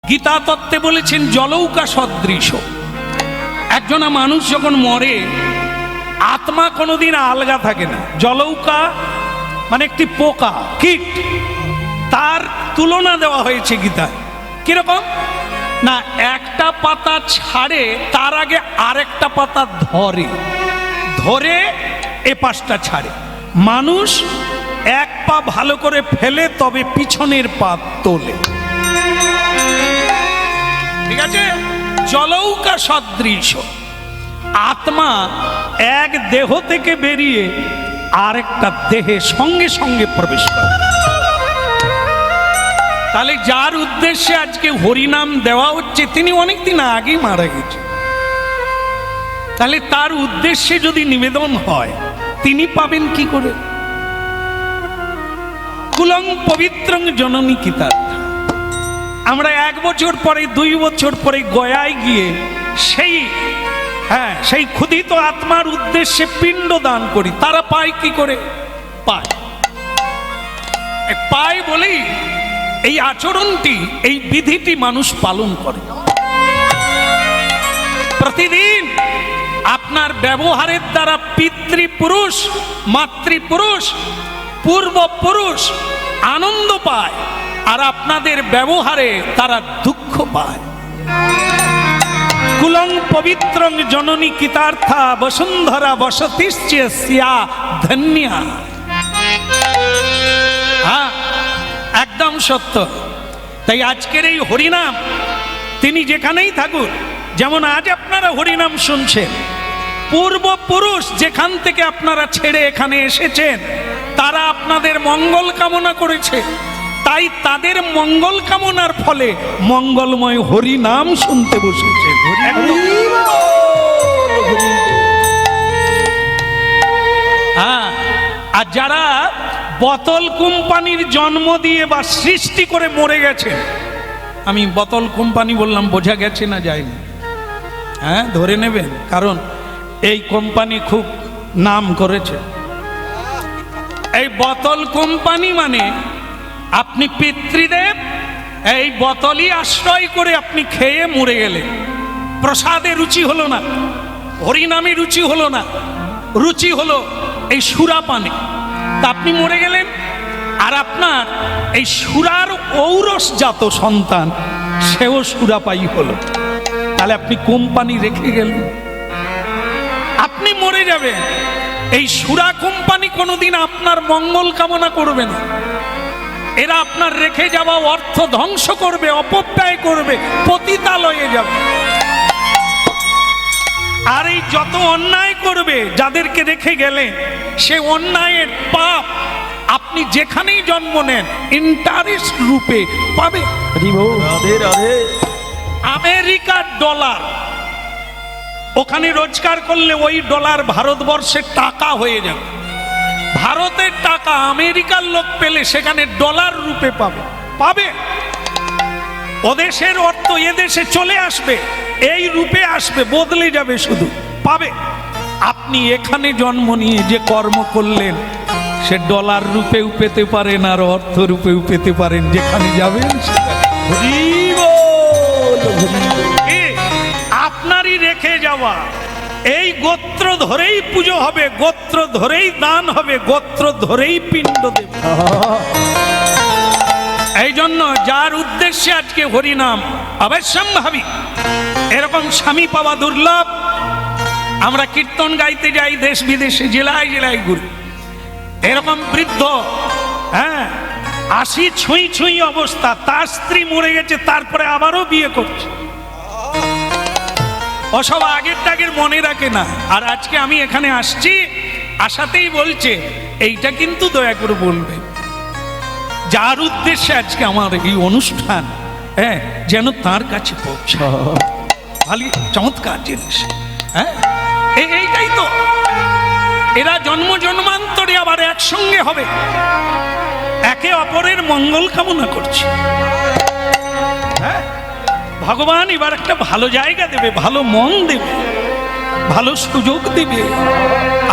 গীতা তত্ত্বে বলেছেন জলৌকা সদৃশ। একজনা মানুষ যখন মরে আত্মা কোনোদিন আলগা থাকে না। জলৌকা মানে একটি পোকা, কীট, তার তুলনা দেওয়া হয়েছে গীতায়। কিরকম না, একটা পাতা ছাড়ে তার আগে আরেকটা পাতা ধরে, ধরে এ পাশটা ছাড়ে। মানুষ এক পা ভালো করে ফেলে তবে পিছনের পা তোলে, ঠিক আছে? জলৌকা সদৃশ। আত্মা এক দেহ থেকে বেরিয়ে আরেকটা দেহে সঙ্গে সঙ্গে প্রবেশ করে। তাহলে যার উদ্দেশ্যে আজকে হরিনাম দেওয়া হচ্ছে তিনি অনেকদিন আগেই মারা গেছে। তাহলে তার উদ্দেশ্যে যদি নিবেদন হয় তিনি পাবেন কি করে? কুলং পবিত্রং জননী কিতার্থ। আমরা 1 বছর পরে 2 বছর পরে গয়ায় গিয়ে সেই ক্ষুধিত আত্মার উদ্দেশ্যে পিণ্ড দান করি। তারা পায় কি করে? পায় বলেই এই আচরণটি, এই বিধিটি মানুষ পালন করে। প্রতিদিন আপনার ব্যবহারের দ্বারা পিতৃপুরুষ, মাতৃপুরুষ, পূর্বপুরুষ আনন্দ পায়, আর আপনাদের ব্যবহারে তারা দুঃখ পায়। কুলং পবিত্রং জননী কিতার্থা বসুন্ধরা বসতিশ্চ স্যা ধন্যা। হ্যাঁ, একদম সত্য। তাই আজকের এই হরিনাম তিনি যেখানেই থাকুন, যেমন আজ আপনারা হরিনাম শুনছেন, পূর্বপুরুষ যেখান থেকে আপনারা ছেড়ে এখানে এসেছেন তারা আপনাদের মঙ্গল কামনা করেছে। তাই তাদের মঙ্গল কামনার ফলে মঙ্গলময় হরিনাম শুনতে বসেছে। হ্যাঁ, আর যারা বোতল কোম্পানির জন্ম দিয়ে বা সৃষ্টি করে মরে গেছে, আমি বোতল কোম্পানি বললাম, বোঝা গেছে না যায়নি? হ্যাঁ, ধরে নেবেন, কারণ এই কোম্পানি খুব নাম করেছে। এই বোতল কোম্পানি মানে আপনি পিতৃদেব এই বোতলই আশ্রয় করে আপনি খেয়ে মরে গেলেন। প্রসাদে রুচি হলো না, হরিনামে রুচি হলো না, রুচি হলো এই সুরাপানে, তা আপনি মরে গেলেন। আর আপনার এই সুরার ঔরসজাত সন্তান সেও সুরাপায়ী হলো। তাহলে আপনি কোম্পানি রেখে গেলেন, আপনি মরে যাবেন। এই সুরা কোম্পানি কোনোদিন আপনার মঙ্গল কামনা করবে না। এরা আপনার রেখে যাওয়া অর্থ ধ্বংস করবে, অপব্যয় করবে, পতিতালয়ে যাবে। আর এই যত অন্যায় করবে যাদেরকে রেখে গেলে, সে অন্যায়ের পাপ আপনি যেখানেই জন্ম নেন ইন্টারেস্ট রূপে পাবে। আমেরিকার ডলার ওখানে রোজগার করলে ওই ডলার ভারতবর্ষের টাকা হয়ে যাবে। ভারতের টাকা আমেরিকার লোক পেলে সেখানে ডলার রূপে পাবে। ওদেশের অর্থ এদেশে চলে আসবে, এই রূপে আসবে, বদলে যাবে, শুধু পাবে। আপনি এখানে জন্ম নিয়ে যে কর্ম করলেন সে ডলার রূপেও পেতে পারেন আর অর্থ রূপেও পেতে পারেন, যেখানে যাবেন আপনারই রেখে যাওয়া। এই গোত্র ধরেই পুজো হবে, গোত্র ধরেই দান হবে, গোত্র ধরেই পিণ্ড দেবে। এই জন্য যার উদ্দেশ্যে আজকে হরিনাম অবশ্যম্ভাবী, এরকম স্বামী পাওয়া দুর্লভ। আমরা কীর্তন গাইতে যাই দেশ বিদেশে, জেলায় জেলায় ঘুরি। এরকম বৃদ্ধ, 80 ছুঁই ছুঁই অবস্থা, তার স্ত্রী মরে গেছে, তারপরে আবারও বিয়ে করছে। ওসব আগের টাগের মনে রাখে না। আর আজকে আমি এখানে আসছি, আসাতেই বলছে এইটা কিন্তু দয়া করে বলবে, যার উদ্দেশ্যে আজকে আমার এই অনুষ্ঠান, যেন তার কাছে পৌঁছায়। ভালো চমৎকার জিনিস। এইটাই তো, এরা জন্ম জন্মান্তরে আবার একসঙ্গে হবে, একে অপরের মঙ্গল কামনা করছে। ভগবান এবার একটা ভালো জায়গা দেবে, ভালো মন দেবে, ভালো সুযোগ দেবে,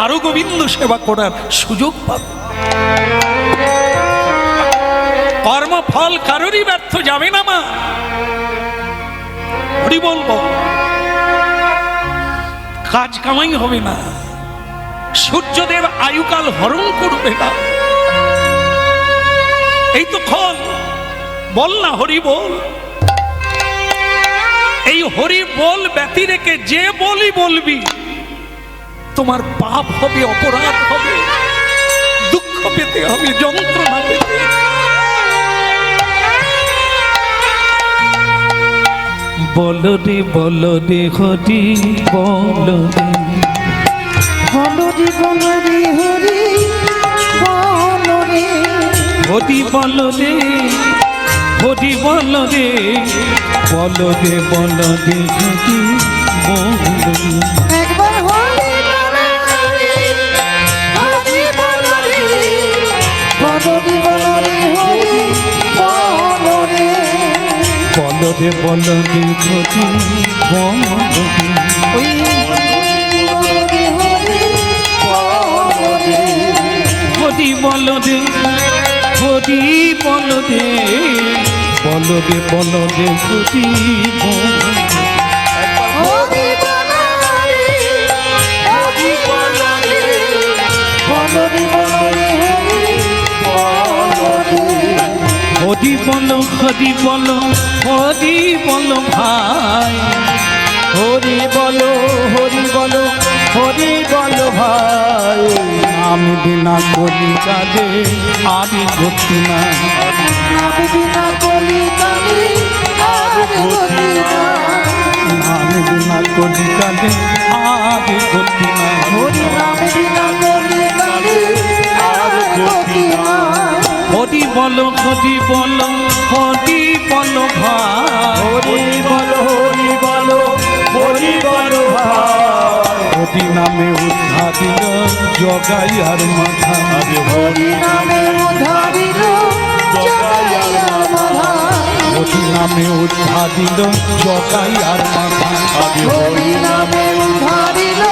আরো গোবিন্দ সেবা করার সুযোগ পাবে। কর্মফল কারোরই ব্যর্থ যাবে না মা। হরি বলবো, কাজ কামাই হবে না, সূর্যদেব আয়ুকাল হরণ করবে না। এই তো ফল, বল না হরি বল। এই হরি বল ব্যতি রেখে যে বলি বলবি, তোমার পাপ হবে, অপরাধ হবে, দুঃখ পেতে হবে, যন্ত্রণা পেতে। বলো রে বলো রে হরি বলো রে, বলো রে বলো রে হরি বলো রে, হরি বলো রে, হরি বলো রে, বলো রে বলো রে হরি বলো রে। একবার হরি বলো রে, হরি বলো রে, বলো রে বলো রে হরি বলো রে, বলো রে বলো রে হরি বলো রে। ওই বলো রে হরি বলো রে, হরি বলো রে, হরি বলো রে, বলো রে বলো রে হরি বলো রে। হরি বলো রে, হরি বলো রে, বলো রে বলো রে হরি বলো রে, হরি বলো, হরি বলো, হরি বলো ভাই, হরি বলো হরি বলো হরি বলো ভাই, আমি বিনা কলি কাজে আদি গতি না, আমি বিনা কলি কালি আর গতি না, আমি বিনা কলি কাজে আদি গতি না। হরি নাম বিনা কলি কালি আর গতি না, হরি বলো, হরি বলো, হরি বলো ভাই, হরি বলো হরি বলো হরি বলো ভাই, হরি নামে উদ্ধা দিল জগাই আর মাথা, হরি নামে উদ্ধারিল জগাইয়া মাথা, হরি নামে উদ্ধা দিল জগাই আর মাথা, হরি নামে উদ্ধারিল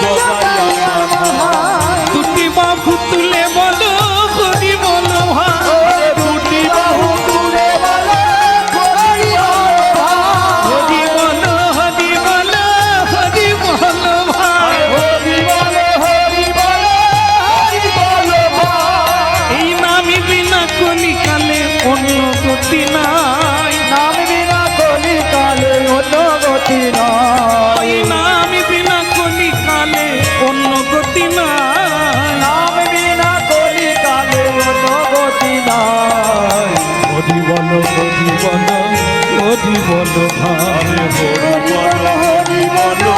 জগাইয়া মাথা, দুটি বাহু তুলে বলো হরি বলো ভাই, দুটি বাহু তুলে বলো হরি বলো ভাই, হরি বলো, হরি বলো, হরি বলো ভাই। হরি বলো হরি বলো হরি বলো ভাই, এই নামি বিনা কলি কালে অন্য গতি নাই, নাম বিনা কলি কালে অন্য গতি নাই, এই নামি বিনা কলি কালে অন্য গতি নাই। নাম বিনা কলি কালে অন্য গতি নাই, হরি বলো, হরি বলো, হরি বলো ভাই, হরি বলো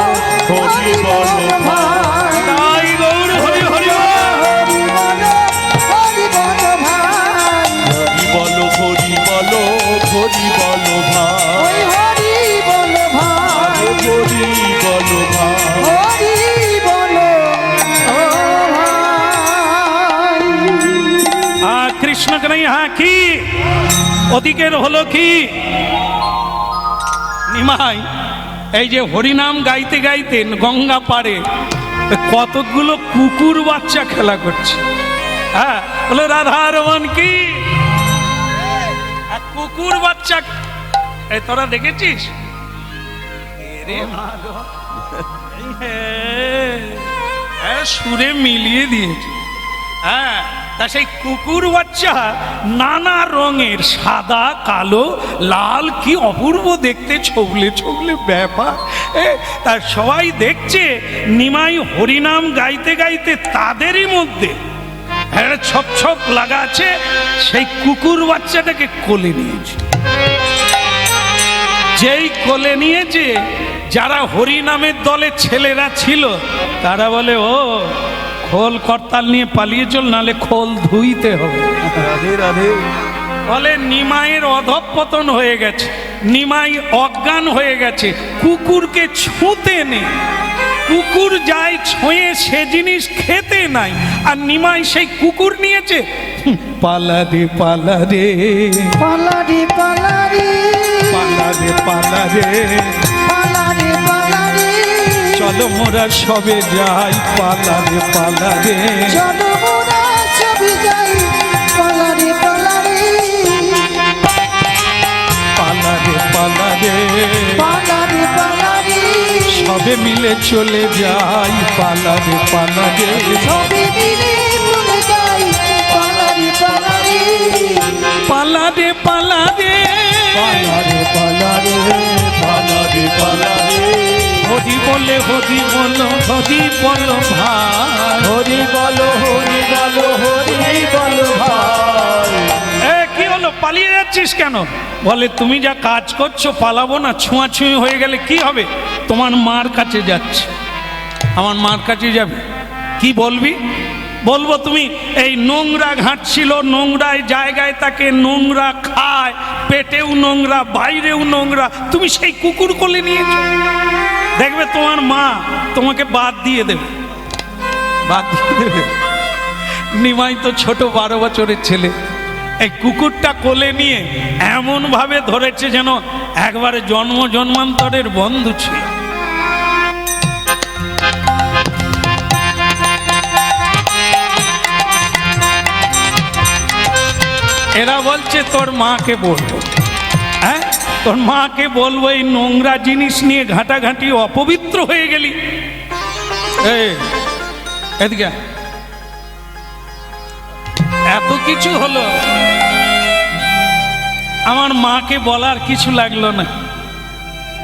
হরি বলো ভাই, তাই গৌর হরি হরি হরি বলো হরি বলো ভাই, হরি বলো হরি বলো হরি বলো ভাই, ওই হরি বলো ভাই, হরি বলো ভাই, হরি বলো ও ভাই, কৃষ্ণ কানাইয়া কি ওদিকের হলো কি নিমাই, এই যে হরিনাম গাইতে গাইতে গঙ্গা পারে কতগুলো কুকুর বাচ্চা খেলা করছে। হ্যাঁ বলে রাধা রমন কি, আর কুকুর বাচ্চা এই তোরা দেখেছিস? এরে ভালো, হ্যাঁ সুরে মিলিয়ে দিয়েছে। হ্যাঁ তা সেই কুকুর বাচ্চা নানা রঙের, সাদা কালো লাল, কি অপূর্ব দেখতে, ছবলে ছবলে ব্যাপার। তার সবাই দেখছে নিমাই হরিনাম গাইতে গাইতে তাদেরই মধ্যে ছপ ছপ লাগা আছে, সেই কুকুর বাচ্চাটাকে কোলে নিয়েছে। যেই কোলে নিয়েছে, যারা হরিনামের দলে ছেলেরা ছিল তারা বলে ও খোল করতাল নিয়ে পালিয়ে চল, নালে খোল ধুইতে হবে। রাধে রাধে। বলে নিমাইয়ের অধঃপতন হয়ে গেছে, নিমাই অজ্ঞান হয়ে গেছে, কুকুরকে ছুঁতে নেই, কুকুর যায় ছুঁয়ে সে জিনিস খেতে নাই, আর নিমাই সেই কুকুর নিয়েছে। পালা রে পালা রে, পালারি পালারি পালা রে পালা রে, পালারি পালারি, চলো মোরা সবে যাই, পালা রে পালা রে, চলো মোরা সবে যাই, পালারি পালারি, পালা রে পালা রে, পালা মিলে চলে যাই পালারে পালারে সবে মিলে চলে যাই পালারে পালারে পালারে পালারে পালারে পালারে পালারে পালারে হরি বলে হরি বলো হরি বলো ভাই হরি বলো হরি বলো হরি বলো ভাই। কি হলো পালিয়ে যাচ্ছিস কেন? বলে তুমি যা কাজ করছো পালাবো না, ছোঁয়াছুঁই হয়ে গেলে কি হবে? তোমার মার কাছে যাচ্ছে। আমার মার কাছে যাবে, কি বলবি? বলবো তুমি এই নোংরা ঘাঁটছিল, নোংরায় জায়গায় তাকে নোংরা খায়, পেটেও নোংরা বাইরেও নোংরা, তুমি সেই কুকুর কোলে নিয়েছো। দেখবে তোমার মা তোমাকে বাদ দিয়ে দেবে, বাদ দিয়ে দেবে। নিমাই তো ছোট 12 বছরের ছেলে, এই কুকুরটা কোলে নিয়ে এমন ভাবে ধরেছে যেন একবারে জন্ম জন্মান্তরের বন্ধু ছিল। এরা বলছে তোর মাকে বলবো, হ্যাঁ তোর মাকে বলবো এই নোংরা জিনিস নিয়ে ঘাটাঘাটি অপবিত্র হয়ে গেলি। এদিকে এত কিছু হলো, আমার মাকে বলার কিছু লাগলো না।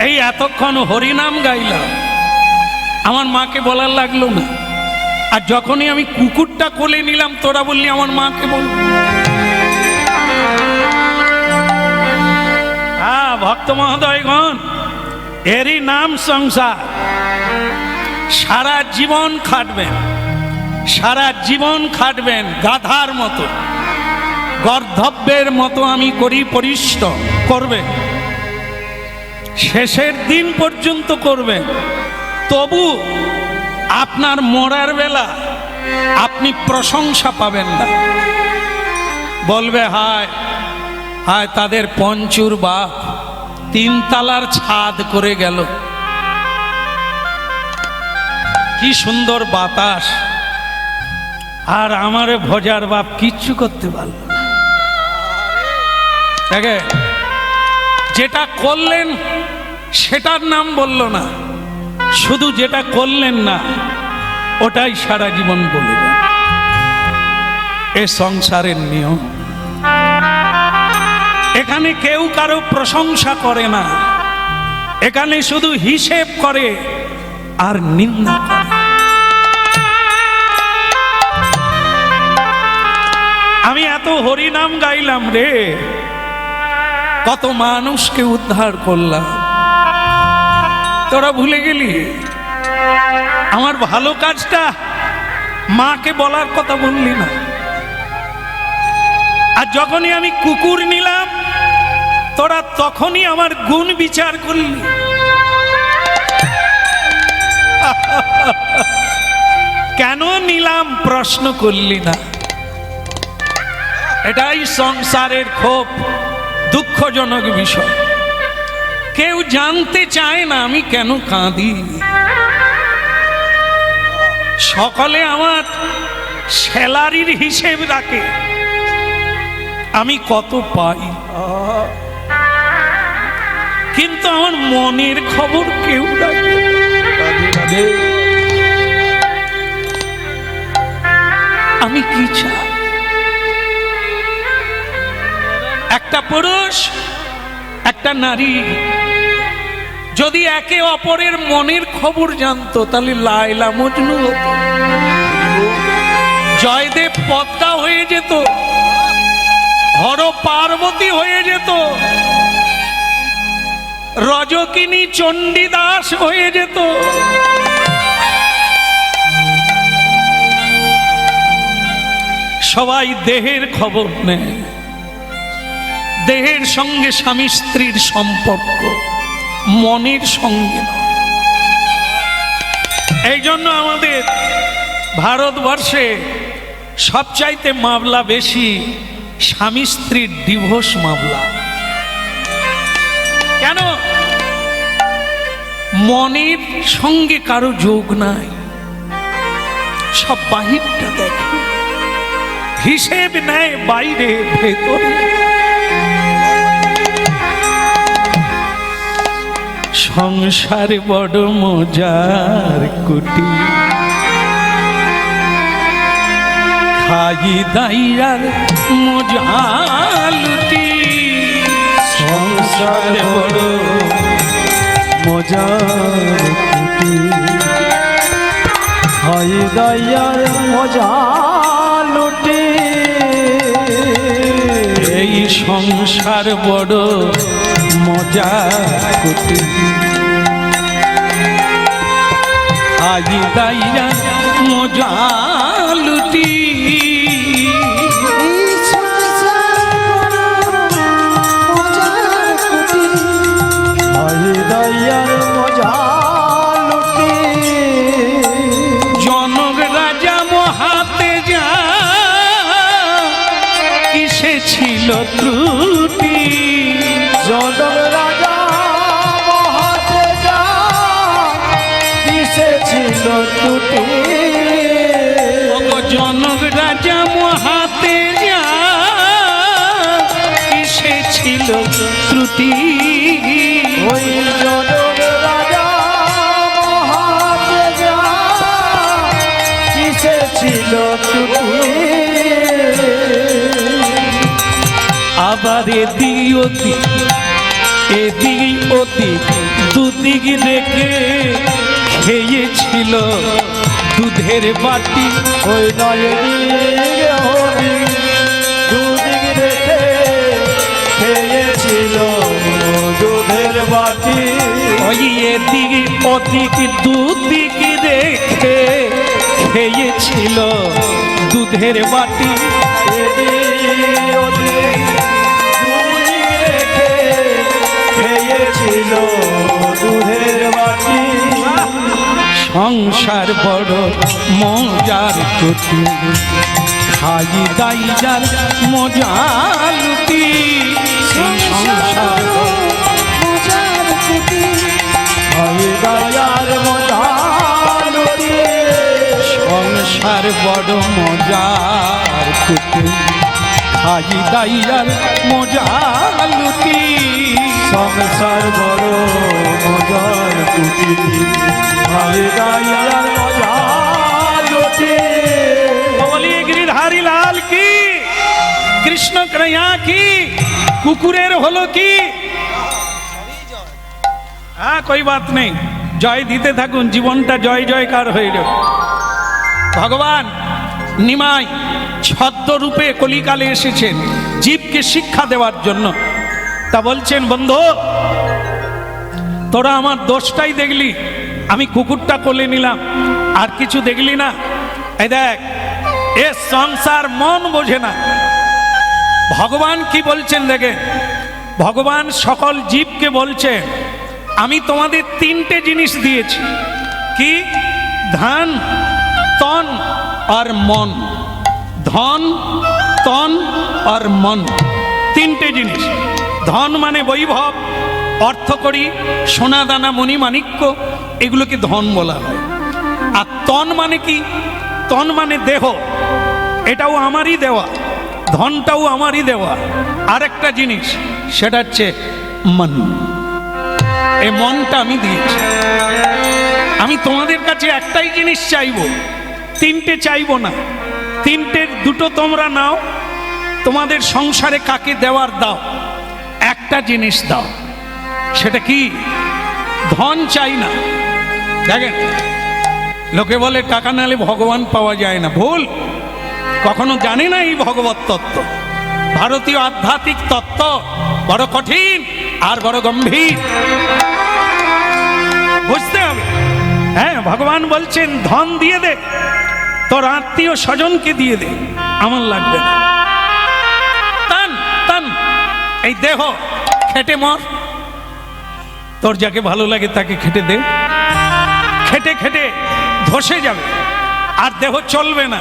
এই এতক্ষণ হরিনাম গাইলাম, আমার মাকে বলার লাগলো না। আর যখনই আমি কুকুরটা কোলে নিলাম তোরা বললি আমার মাকে বল। হ্যাঁ ভক্ত মহোদয়গণ, এরই নাম সংসার। সারা জীবন খাটবেন, সারা জীবন খাটবেন গাধার মতো, গর্ধব্যের মতো আমি করি পরিশ্রম করবেন, শেষের দিন পর্যন্ত করবেন। তবু আপনার মরার বেলা আপনি প্রশংসা পাবেন না। বলবে হায় হায় তাদের পঞ্চুর বাপ 3 তলার ছাদ করে গেল, কি সুন্দর বাতাস, আর আমারে ভজার বাপ কিচ্ছু করতে পারল না। দেখে যেটা করলেন সেটার নাম বলল না, শুধু যেটা করলেন না ওটাই সারা জীবন বলে যান। এ সংসারের নিয়ম। এখানে কেউ কারো প্রশংসা করে না, এখানে শুধু হিসেব করে আর নিন্দা করে। আমি এত হরিনাম গাইলাম রে, কত মানুষকে উদ্ধার করলাম, তোরা ভুলে গেলি? আমার ভালো কাজটা মাকে বলার কথা বললি না। আর যখনই আমি কুকুর নিলাম তোরা তখনই আমার গুণ বিচার করলি। কেন নিলাম প্রশ্ন করলি না। এটাই সংসারের খুব দুঃখজনক বিষয়। কেউ জানতে চায় না আমি কেন কাঁদি। সকলে আমার স্যালারির হিসেব রাখে, আমি কত পাই, কিন্তু আমার মনের খবর কেউ রাখে। আমি কি চাই? একটা পুরুষ একটা নারী যদি একে অপরের মনের খবর জানতো তাহলে লায়লা মজনু হতো, জয়দেব পদ্মা হয়ে যেত, হর পার্বতী হয়ে যেত, রজকিনী চণ্ডীদাস হয়ে যেত। সবাই দেহের খবর নেয়, দেহের সঙ্গে স্বামী স্ত্রীর সম্পর্ক, মনের সঙ্গে নয়। এই জন্য আমাদের ভারতবর্ষে সবচাইতে মামলা বেশি স্বামী স্ত্রীর ডিভোর্স মামলা। কেন? মনের সঙ্গে কারো যোগ নাই, সব বাহিরটা দেখে, হিসেব নেয় বাইরে ভেতরে। সংসার বড় মজার কুটি, খাই দাইয়ার মজা লুটি। সংসার বড় মজার কুটি, হাই দাইয়ার মজা লুটি। এই সংসার বড় মজার কুটি, খাই দাইয়ার মজা লুটি। হাই দাইয়ার মজা লুটি। জনক রাজা মহাতে যা কিসে ছিল ত্রুটি, জনক রাজা মহাতে যা কিসে ছিল ত্রুটি। জনক রাজা মহাতে যা কিসে ছিল ত্রুটি। ওই জনক রাজা মহাতে যা কিসে ছিল ত্রুটি। আবার এদিক ওদিক এদিক ওদিক দুদিক রেখে খেয়েছিল দুধের বাটি। ওই নয় দুদিক রেখে খেয়েছিল দুধের বাটি। ওই এদিক ওদিক দুদিক রেখে খেয়েছিল দুধের বাটি। এদিক ওদিক দুদিক রেখে খেয়েছিল দুধের বাটি। সংসার বড় মজার কুটি, খাই দাইজার মজা লুটি। সংসার মজার কুটি, হাই দাইয়ার মজা লুটি। সংসার বড় মজার কুটি, খাই দাইজার মজা লুটি। সংসার বড় মজার কুটি, হাই দাইয়ার মজা লুটি। বলিए गिरिधारी लाल की, কৃষ্ণ কৃষ্ণা কি, কুকুরের হলো কি। হ্যাঁ কই বাত নেই, জয় দিতে থাকুন, জীবনটা জয় জয়কার হয়ে যাবে। ভগবান নিমাই ছদ্মরূপে কলিকালে এসেছেন জীবকে শিক্ষা দেওয়ার জন্য। তা বলছেন, বন্ধু তোরা আমার দোষটাই দেখলি, আমি কুকুরটা কোলে নিলাম, আর কিছু দেখলি না। এই দেখ, এ সংসার মন বোঝে না। ভগবান কি বলছেন দেখেন, ভগবান সকল জীবকে বলছেন, আমি তোমাদের তিনটে জিনিস দিয়েছি। কি? ধন, তন আর মন। ধন, তন আর মন, তিনটে জিনিস। ধন মানে বৈভব, অর্থকড়ি, সোনা দানা মণি মাণিক্য, এগুলোকে ধন বলা হয়। আর তন মানে কি? তন মানে দেহ, এটাও আমারই দেওয়া, ধনটাও আমারই দেওয়া। আরেকটা জিনিস, সেটা হচ্ছে মন। এই মনটা আমি দিয়েছি। আমি তোমাদের কাছে একটাই জিনিস চাইবো, তিনটে চাইবো না। তিনটের দুটো তোমরা নাও, তোমাদের সংসারে কাকে দেওয়ার দাও, একটা জিনিস দাও। সেটা কি? ধন চাই না। দেখেন, লোকে বলে টাকা নালে ভগবান পাওয়া যায় না, ভুল। কখনো জানে না এই ভগবত তত্ত্ব। ভারতীয় আধ্যাত্মিক তত্ত্ব বড় কঠিন আর বড় গম্ভীর, বুঝতে হবে। হ্যাঁ, ভগবান বলছেন ধন দিয়ে দে, তোর আত্মীয় স্বজনকে দিয়ে দে, আমার লাগবে না। তান তান, এই দেহ খেটে মর, তোর যাকে ভালো লাগে তাকে খেটে দে। খেটে খেটে ধসে যাবে, আর দেহ চলবে না,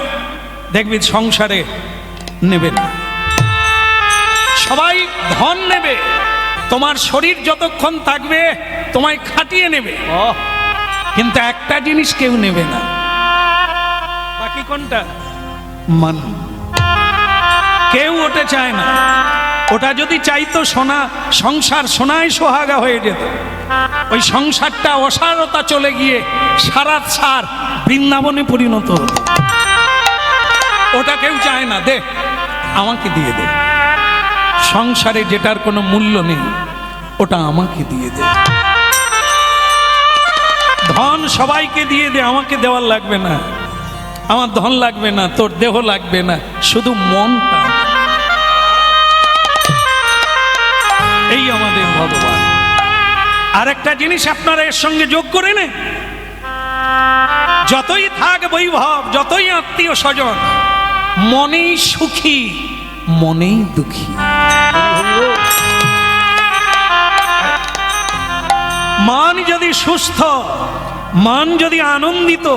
দেখবি সংসারে নেবে না। সবাই ধন নেবে, তোমার শরীর যতক্ষণ থাকবে তোমায় খাটিয়ে নেবে, কিন্তু একটা জিনিস কেউ নেবে না। বাকি কোনটা? মন। কেউ ওটা চায় না। ওটা যদি চাইতো সোনা সংসার সোনায় সোহাগা হয়ে যেত, ওই সংসারটা অসারতা চলে গিয়ে সারা সার বৃন্দাবনে পরিণত হতো। ওটা কেউ চায় না, দে আমাকে দিয়ে দে, সংসারে যেটার কোনো মূল্য নেই ওটা আমাকে দিয়ে দে, ধন সবাইকে দিয়ে দে, আমাকে দেওয়ার লাগবে না, আমার ধন লাগবে না, তোর দেহ লাগবে না, শুধু মনটা। এই আমাদের ভগবান। আর একটা জিনিস আপনারা এর সঙ্গে যোগ করে নেন, যতই থাক বৈভব, যতই আত্মীয় স্বজন, মনেই সুখী মনেই দুঃখী। মন যদি সুস্থ, মন যদি আনন্দিত,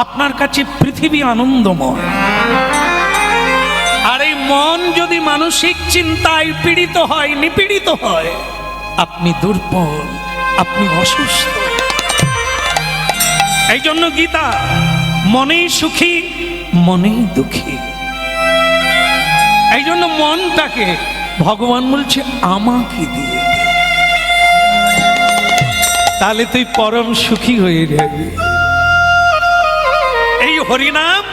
আপনার কাছে পৃথিবী আনন্দময়। আর এই মন যদি মানসিক চিন্তায় পীড়িত হয়, নিপীড়িত হয়, আপনি দুর্বল, আপনি অসুস্থ। এই জন্য গীতা, মনেই সুখী মনেই দুঃখী। এই জন্য মনটাকে ভগবান বলছে আমাকে দিয়ে দে, তাহলে তুই পরম সুখী হয়ে যাবি। এই হরিনাম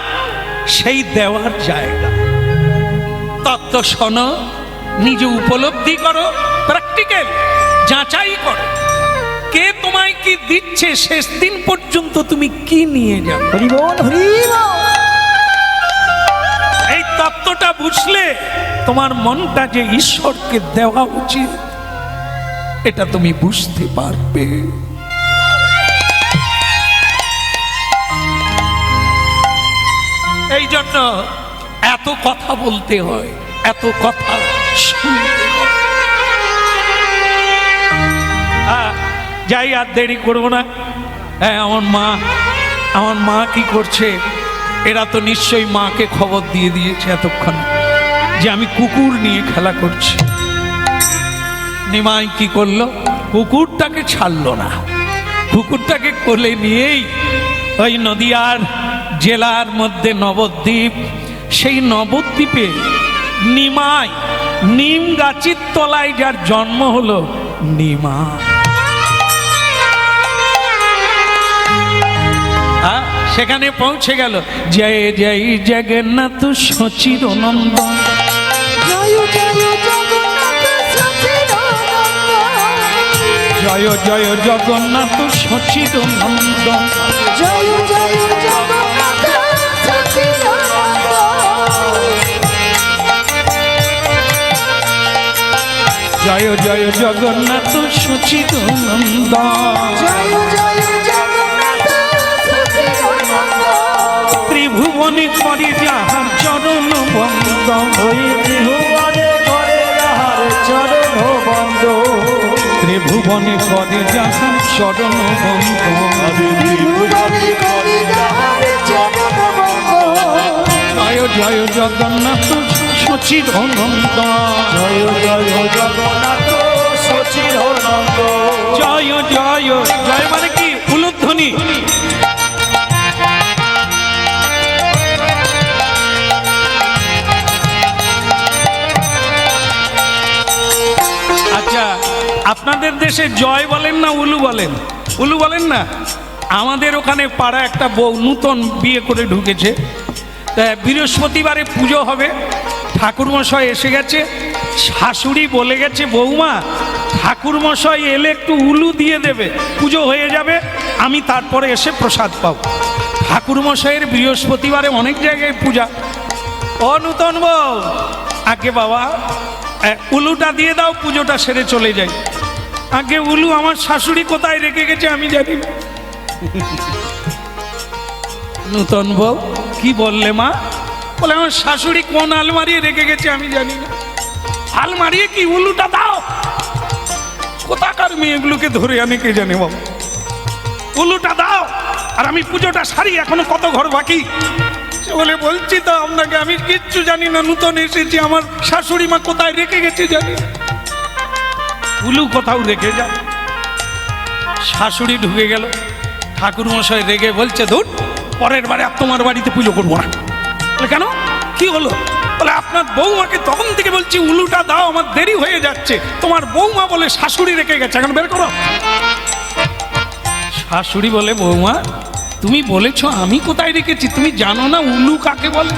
সেই দেওয়ার জায়গা। তত্ত্ব শোনো, নিজে উপলব্ধি করো, প্র্যাকটিক্যাল যাচাই করো, কে তোমায় কি দিচ্ছে, শেষ দিন পর্যন্ত তুমি কি নিয়ে যাবে। হরি বল, হরি বল। এই তত্ত্বটা বুঝলে তোমার মনটা যে ঈশ্বরকে দেওয়া উচিত এটা তুমি বুঝতে পারবে। এই জন্য এত কথা বলতে হয়, এত কথা শুনতে হয়। যাই আর দেরি করবো না। হ্যাঁ, আমার মা কি করছে, এরা তো নিশ্চয়ই মাকে খবর দিয়ে দিয়েছে এতক্ষণ যে আমি কুকুর নিয়ে খেলা করছি। নিমাই কি করলো, কুকুরটাকে ছাড়লো না, কুকুরটাকে কোলে নিয়েই ওই নদিয়ার জেলার মধ্যে নবদ্বীপ, সেই নবদ্বীপে নিমাই, নিম গাছের তলায় যার জন্ম হলো নিমা, সেখানে পৌঁছে গেল। জয় জয় জগন্নাথ সচির নন্দন, জয় জয় জগন্নাথ সচির নন্দন, জয় জয় জগন্নাথ সচিদানন্দ, জয় জয় জগন্নাথ সচির নন্দন, ত্রিভুবনে করে যাহার চরণ বন্দন, ত্রিভুবনে করে যাহার চরণ বন্দন, ত্রিভুবনে করে যাহার চরণ বন্দন, ত্রিভুবনে করে যাহার চরণ বন্দন, জয় জয় জগন্নাথ সচির নন্দন, জয় জয় জগন্নাথ সচিদানন্দ, জয় জয় জয় মানে কি উলুধ্বনি। আচ্ছা, আপনাদের দেশে জয় বলেন না উলু বলেন? উলু বলেন না? আমাদের ওখানে পাড়া একটা বউ নূতন বিয়ে করে ঢুকেছে, তা বৃহস্পতিবারে পুজো হবে, ঠাকুরমশাই এসে গেছে, শাশুড়ি বলে গেছে বৌমা ঠাকুরমশাই এলে একটু উলু দিয়ে দেবে, পুজো হয়ে যাবে, আমি তারপরে এসে প্রসাদ পাবো। ঠাকুরমশাইয়ের বৃহস্পতিবারে অনেক জায়গায় পূজা। ও নূতন বউ, আগে বাবা উলুটা দিয়ে দাও, পুজোটা সেরে চলে যাই। আগে উলু আমার শাশুড়ি কোথায় রেখে গেছে আমি জানি না। নূতন বউ, কি বললে মা? বলে আমার শাশুড়ি কোন আলমারি রেখে গেছে আমি জানি না। আলমারি কি? উলুটা দাও। কোথাকার মেয়েগুলোকে ধরে আনে কে জানে বাবা। উলুটা দাও আর আমি পুজোটা সারি, এখনো কত ঘর বাকি। সে বলে বলছি তো আপনাকে, আমি কিচ্ছু জানি না, নূতন এসেছি, আমার শাশুড়ি মা কোথায় রেখে গেছে জানি না। উলু কোথাও রেখে যা। শাশুড়ি ঢুকে গেল, ঠাকুরমশাই রেগে বলছে ধুর, পরের বারে আর তোমার বাড়িতে পুজো করবো না। কেন, কি হলো? বলে আপনার বৌমাকে তখন থেকে বলছি উলুটা দাও, আমার দেরি হয়ে যাচ্ছে। তোমার বৌমা বলে শাশুড়ি রেখে গেছে, এখন বের করো। শাশুড়ি বলে বৌমা তুমি বলেছো, আমি কোথায় রেখেছি? তুমি জানো না উলু কাকে বলে?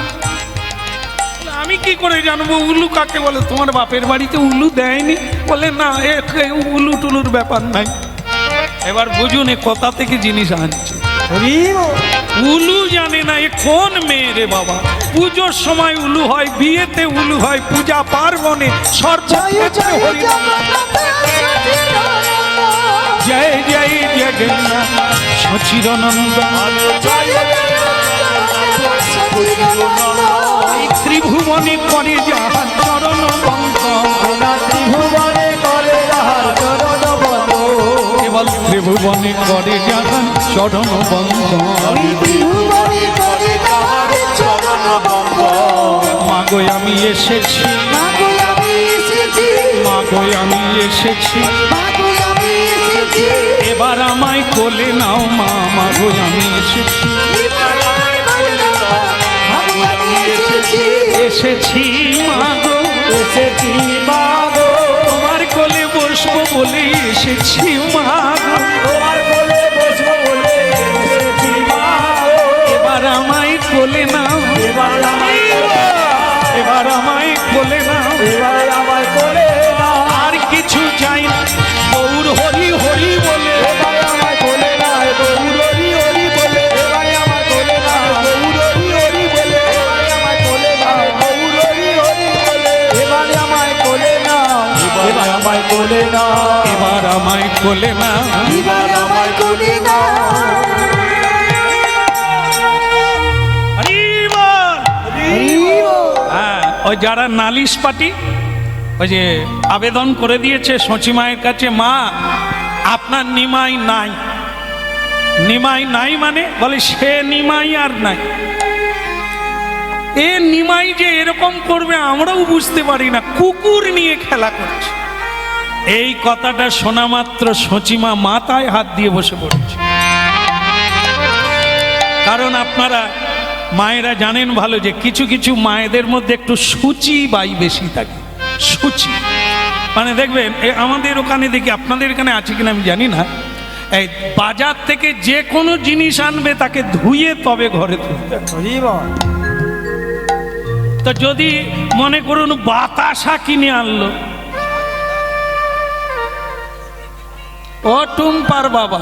আমি কি করে জানবো উলু কাকে বলে? তোমার বাপের বাড়িতে উলু দেয়নি? বলে না, উলু টুলুর ব্যাপার নাই। এবার বুঝুন এ কোথা থেকে জিনিস আনছে। উলু জানে না, এ কোন মেয়ে রে বাবা? পুজোর সময় উলু হয়, বিয়েতে উলু হয়, পূজা পার্বণে সর্বক্ষেত্রে হরি জয় জয় জগন্নাথ সচিরনন্দন। ত্রিভুবনে করে যাহার চরণ বন্দন, ত্রিভুবনে করে যাহার চরণ বন্দন, কেবল ত্রিভুবনে করে যাহার চরণ বন্দন। ত্রিভুবনে করে যাহার চরণ বন্দন। মাগো আমি এসেছি, মাগো আমি এসেছি, মাগো আমি এসেছি, মাগো আমি এসেছি, এবার আমায় কোলে নাও মা। মাগো আমি এসেছি, এবার আমায় কোলে নাও, মাগো আমি এসেছি, এসেছি মাগো, এসেছি মাগো, তোমার কোলে বসবো বলে এসেছি মাগো, তোমার কোলে বসবো বলে এসেছি মাগো, এবার আমায় কোলে নাও, এবার আমায় এবার আমায় কোলে নাও। এবার আমায় কোলে নাও, আর কিছু চাই না, গৌর হরি হরি বলে, এবার আমায় কোলে নাও, গৌর হরি হরি বলে, এবার আমায় কোলে নাও, গৌর হরি হরি বলে, এবার আমায় কোলে নাও, গৌর হরি হরি বলে, এবার আমায় কোলে নাও, এবার আমায় কোলে নাও, এবার আমায় কোলে নাও। এবার আমায় কোলে নাও। হরি বল। হ্যাঁ, ওই যারা নালিশ পার্টি ওই যে আবেদন করে দিয়েছে সচি মায়ের কাছে, মা আপনার নিমাই নাই। নিমাই নাই মানে বলে সে নিমাই আর নাই। এ নিমাই যে এরকম করবে আমরাও বুঝতে পারি না, কুকুর নিয়ে খেলা করছে। এই কথাটা শোনা মাত্র সচিমা মাথায় হাত দিয়ে বসে পড়েছে। কারণ আপনারা মায়েরা জানেন ভালো যে কিছু কিছু মায়েদের মধ্যে একটু সূচি বাই বেশি থাকে। সূচি মানে দেখবেন আমাদের ওখানে দেখি, আপনাদের এখানে আছে কিনা আমি জানি না, এই বাজার থেকে যে কোনো জিনিস আনবে তাকে ধুয়ে তবে ঘরে তুলতে হয়। তো যদি মনে করুন বাতাসা কিনে আনলো, ও টুম্পার বাবা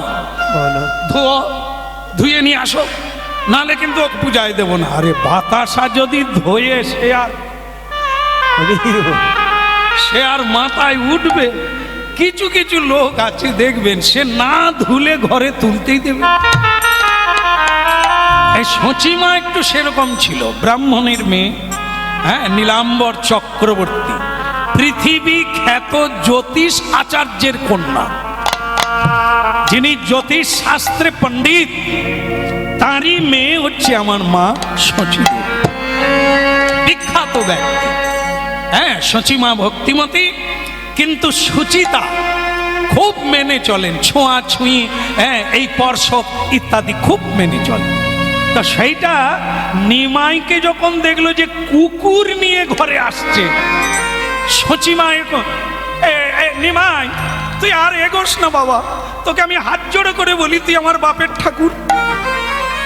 ধুয়ে নিয়ে আসো, নালে কিন্তু পূজায় দেবো না। আরে বাতাসা যদি ধুয়ে সে আর মাথায় উঠবে? কিছু কিছু লোক আছে দেখবেন সে না ধুলে ঘরে তুলতেই দেবে। এই সচিমা একটু সেরকম ছিল, ব্রাহ্মণের মেয়ে, হ্যাঁ, নীলাম্বর চক্রবর্তী, পৃথিবী খ্যাত জ্যোতিষ আচার্যের কন্যা, যিনি জ্যোতিষ শাস্ত্রে পণ্ডিত, তারই মেয়ে হচ্ছে আমার মা সচিদেবী, বিখ্যাত ব্যক্তি। হ্যাঁ, সচিমা ভক্তিমতী, কিন্তু সুচিতা খুব মেনে চলেন, ছোঁয়াছুঁই, হ্যাঁ, এই স্পর্শ ইত্যাদি খুব মেনে চলেন। তো সেইটা নিমাইকে যখন দেখলো যে কুকুর নিয়ে ঘরে আসছে, সচিমা নিমাই তুই আর এগোস না বাবা, তোকে আমি হাত জোড়ে করে বলি তুই আমার বাপের ঠাকুর।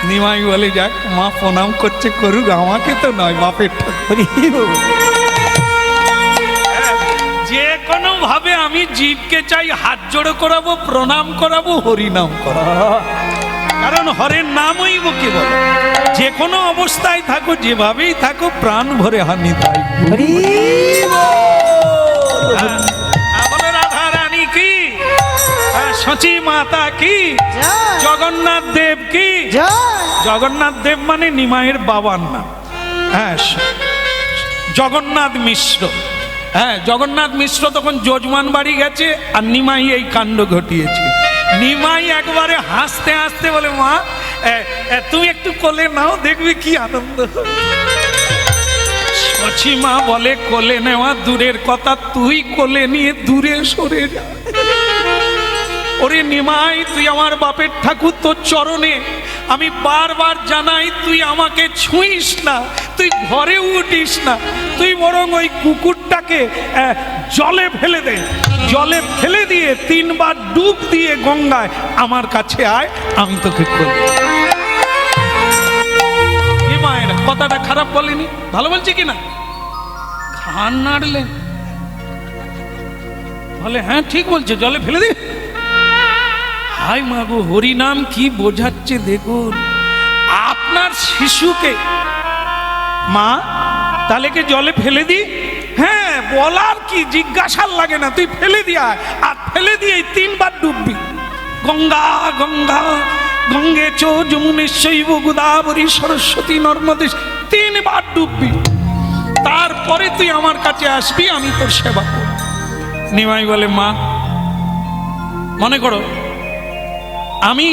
নিমাই বলে যাক মা প্রণাম করছে, করুক, আমাকে তো নয়, বাপের ঠাকুর। যে কোনো ভাবে আমি জীবকে চাই হাত জোড়ে করাবো, প্রণাম করাবো, হরিনাম করাবো। কারণ হরের নামই ওকে বলে, যে কোনো অবস্থায় থাকো, যেভাবেই থাকো, প্রাণ ভরে হানি তাই। বলো রাধা রানী কি, সচি মাতা কি, জগন্নাথ দেব কি। জগন্নাথ দেব মানে নিমাইয়ের বাবার নাম। হ্যাঁ, জগন্নাথ মিশ্র। হ্যাঁ, জগন্নাথ মিশ্র তখন যজমান বাড়ি গেছে আর নিমাই এই কাণ্ড ঘটিয়েছে। নিমাই একবারে হাসতে হাসতে বলে, মা তুমি একটু কোলে নাও, দেখবে কি আনন্দ। সচিমা বলে কোলে নেওয়া দূরের কথা, তুই কোলে নিয়ে দূরে সরে যা। ওরে নিমাই, তুই আমার বাপের ঠাকুর, তোর চরণে আমি বারবার জানাই, তুই আমাকে ছুঁইস না, তুই ঘরে উঠিস না, তুই বরং ওই কুকুরটাকে জলে ফেলে দে, জলে ফেলে দিয়ে 3 বার ডুব দিয়ে গঙ্গায় আমার কাছে আয়, আমি তোকে করব। মায়েরা কথাটা খারাপ বলেনি, ভালো বলছে কিনা? খান নাড়লেন, বলে হ্যাঁ ঠিক বলছে, জলে ফেলে দে। হাই মা গো, হরিনাম কি বোঝাচ্ছে দেখুন। আপনার শিশুকে মা তাহলে কি জলে ফেলে দি? হ্যাঁ, বলার কি, জিজ্ঞাসার লাগে না, তুই ফেলে দিয়া, আর ফেলে দিয়ে 3 বার ডুববি। গঙ্গা গঙ্গা গঙ্গে চ যমুনেশ্বৈব গোদাবরী সরস্বতী নর্মদে, 3 বার ডুববি, তারপরে তুই আমার কাছে আসবি, আমি তোর সেবা করব। নিমাই বলে মা, মনে করো আমি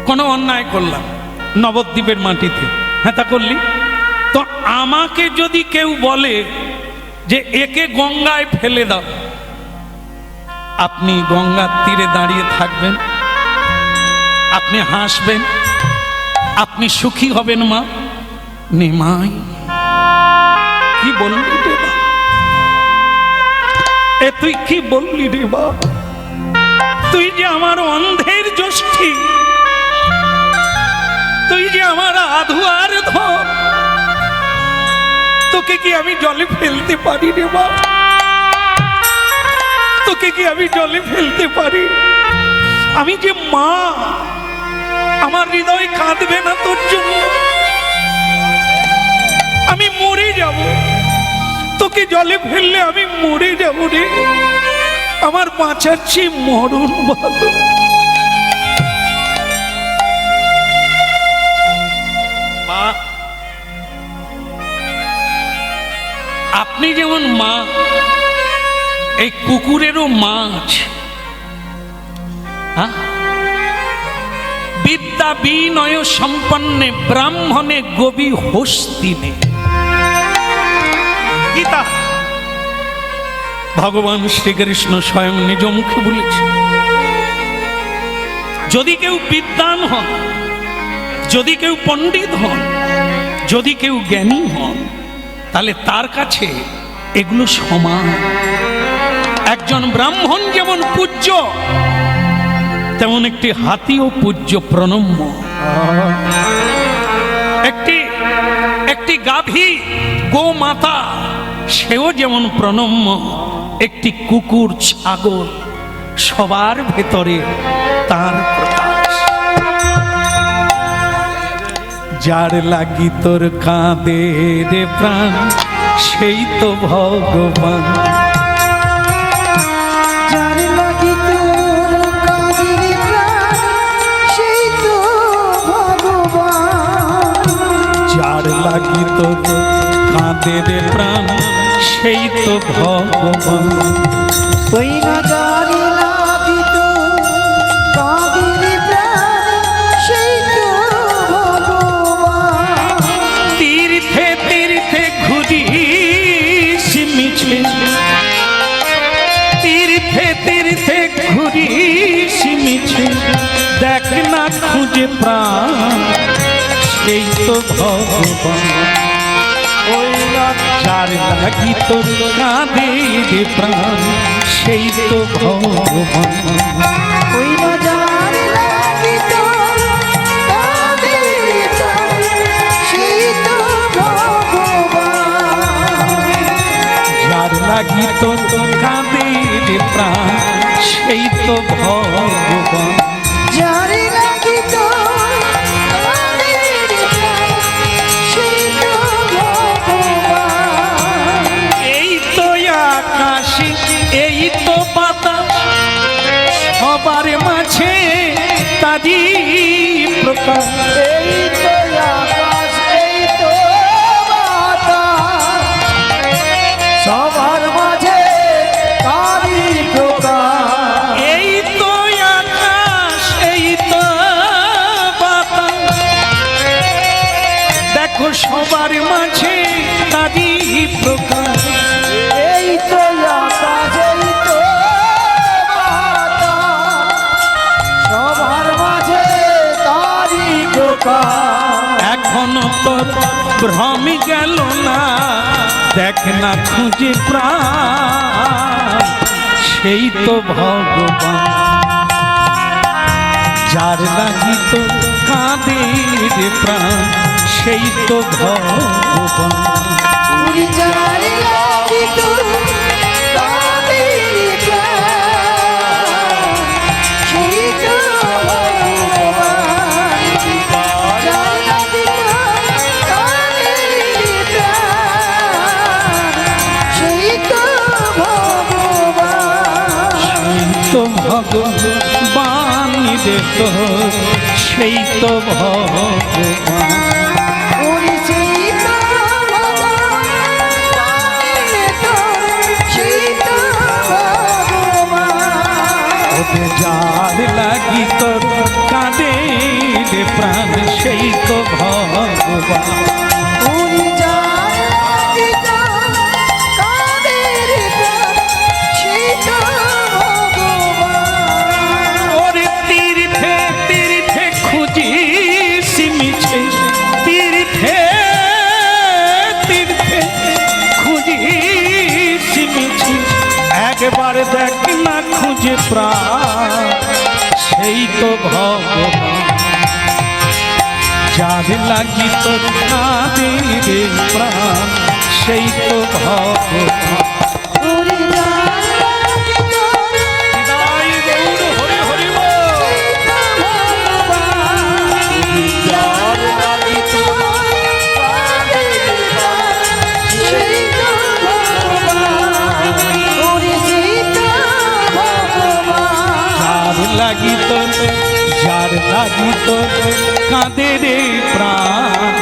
কোনো অন্যায় করলাম নবদ্বীপের মাটিতে, হ্যাঁ তা করলি তো, আমাকে যদি কেউ বলে যে একে গঙ্গায় ফেলে দাও, আপনি গঙ্গার তীরে দাঁড়িয়ে থাকবেন, আপনি হাসবেন, আপনি সুখী হবেন মা? নিমাই কি বললি রে বা, এ তুই কি বললি রে বা? তুই যে আমার অন্ধের জ্যোষ্ঠী, তুই যে আমার আধুয়ার ধন, তোকে কি আমি জলে ফেলতে পারি রে বা? তোকে কি আমি জলে ফেলতে পারি? আমি যে মা, আমার হৃদয় কাঁদবে না তোর জন্য? আমি মরে যাব, তোকে জলে ফেললে আমি মরে যাব রে। আমার বাঁচার চেয়ে মরণ ভালো। মা, আপনি যেমন মা, এই কুকুরেরও মা আছে। বিদ্যা বিনয় সম্পন্নে ব্রাহ্মণে গোবি হস্তিনে, গীতা ভগবান শ্রীকৃষ্ণ স্বয়ং নিজ মুখে বলেছে। যদি কেউ বিদ্বান হন, যদি কেউ পণ্ডিত হন, যদি কেউ জ্ঞানী হন, তাহলে তার কাছে এগুলো সমান। একজন ব্রাহ্মণ যেমন পূজ্য, তেমন একটি হাতিও পূজ্য, প্রণম্য। একটি গাভী গোমাতা, সেও যেমন প্রণম্য। একটি কুকুর, ছাগল, সবার ভেতরে তার প্রকাশ। যার লাগি তোর কাঁদে রে প্রাণ, সেই তো ভগবান। যার লাগি তোর কাঁদে রে প্রাণ, সেই তো ভগবান। যার লাগি তোর কাঁদে রে প্রাণ, সেই তো ভগবান। ওই না যার লাগি তোর কাঁদে রে প্রাণ, সেই তো ভগবান। তীর্থে তীর্থে ঘুরিস মিছে, তীর্থে তীর্থে ঘুরিস মিছে, দেখ না খুঁজে প্রাণ, সেই তো ভগবান। ওই যার লাগি তোর কাঁদে রে প্রাণ, সেই তো ভগবান। ওই না যার লাগি তোর কাঁদে রে প্রাণ, সেই তো ভগবান। যার লাগি তোর কাঁদে রে প্রাণ, সেই তো ভগবান। যার লাগি তোর কাঁদে রে প্রাণ, সেই তো ভগবান। এই তো আকাশ, এই তো বাতাস, সবার মাঝে তারি প্রকাশ। এই তো আকাশ, এই তো বাতাস, সবার মাঝে তারি প্রকাশ। এই তো আকাশ, এই তো বাতাস, দেখো সবার মাঝে তারি প্রকাশ। এই তো আকাশ, এই তো বাতাস, এখনো তোর ভ্রম গেল না, দেখ না খুঁজে প্রাণ সেই তো ভগবান, যার লাগি তো কাঁদে রে প্রাণ সেই তো ভগবান। উড়ি যার লাগি তো কাঁদে রে প্রাণ, সেই তো ভগবান। যার লাগি তো কাঁদে রে প্রাণ, সেই তো ভগবান। সেই তো ভগবান রে তোর সেই তো ভগবান। উড়ি সেই তো ভগবান, সেই তো ভগবান। ওদের যার লাগি তোর কাঁদে রে প্রাণ সেই তো ভগবান। উড়ি যার লাগি তো কাঁদে রে প্রাণ, সেই তো ভগবান। ওরে তীর্থে তীর্থে খুঁজি মিছে, তীর্থে তীর্থে খুঁজি মিছে, একবার দেখ না খুঁজে প্রাণ সেই তো ভগবান, যার লাগি তো কাঁদে রে প্রাণ সেই তো ভগবান। উড়ি যার লাগি তো হৃদয় গৌর হরি হরি বল। সেই তো ভগবান। যার লাগি তো কাঁদে রে প্রাণ, সেই তো ভগবান। উড়ি সেই তো ভগবান। যার লাগি তো কাঁদে রে প্রাণ